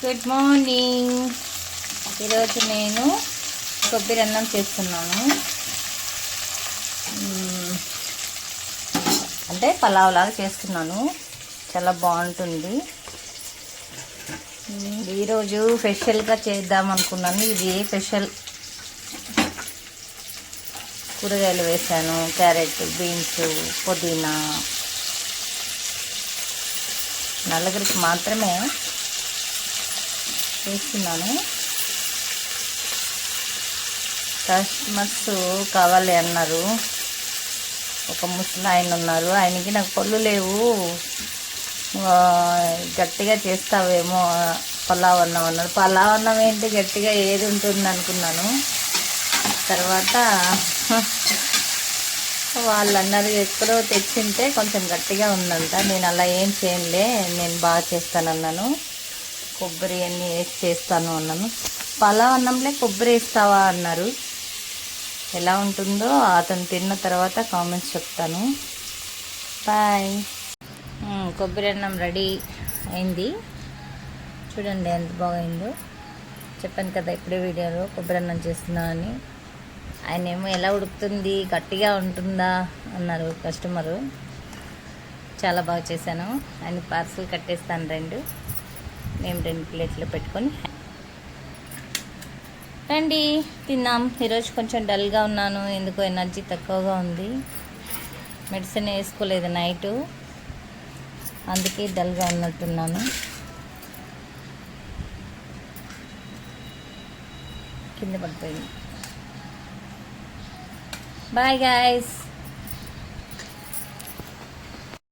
Good morning. ఈరోజు నేను కొబ్బరి అన్నం చేస్తున్నాను. అంటే పలావ్ లాగా చేస్తున్నాను. చాలా బాగుంటుంది. ఈరోజు స్పెషల్గా చేద్దాం అనుకున్నాను. ఇది స్పెషల్ కూరగాయలు వేసాను. క్యారెట్, బీన్స్, పుదీనా. నలుగురికి మాత్రమే చేస్తున్నాను. కస్టమర్స్ కావాలి అన్నారు. ఒక ముసలి ఆయన ఉన్నారు. ఆయనకి నాకు పళ్ళు లేవు, గట్టిగా చేస్తావేమో పలావ్ అన్నం అన్నారు. పలావ్ అన్నం ఏంటి గట్టిగా ఏది ఉంటుంది అనుకున్నాను. తర్వాత వాళ్ళు అన్నారు ఎక్కడో తెచ్చింటే కొంచెం గట్టిగా ఉందంట. నేను అలా ఏం చేయనులే, నేను బాగా చేస్తానన్నాను. కొబ్బరి అన్నీ వేసి చేస్తాను అన్నాను. పలావ్ అన్నంలో కొబ్బరి వేస్తావా అన్నారు. ఎలా ఉంటుందో అతను తిన్న తర్వాత కామెంట్స్ చెప్తాను. బాయ్. కొబ్బరి అన్నం రెడీ అయింది. చూడండి ఎంత బాగైందో. చెప్పాను కదా ఇప్పుడే వీడియోలో కొబ్బరి అన్నం చేస్తున్నా అని. ఆయన ఏమో ఎలా ఉడుకుతుంది, గట్టిగా ఉంటుందా అన్నారు కస్టమరు. చాలా బాగా చేశాను. ఆయన పార్సల్ కట్టేస్తాను 2. మేము 2 ప్లేట్లు పెట్టుకొని రండి తిన్నాం. ఈరోజు కొంచెం డల్గా ఉన్నాను, ఎందుకో ఎనర్జీ తక్కువగా ఉంది. మెడిసిన్ వేసుకోలేదు నైటు, అందుకే డల్గా ఉన్నట్టున్నాను. కింద పడిపోయింది. Bye guys.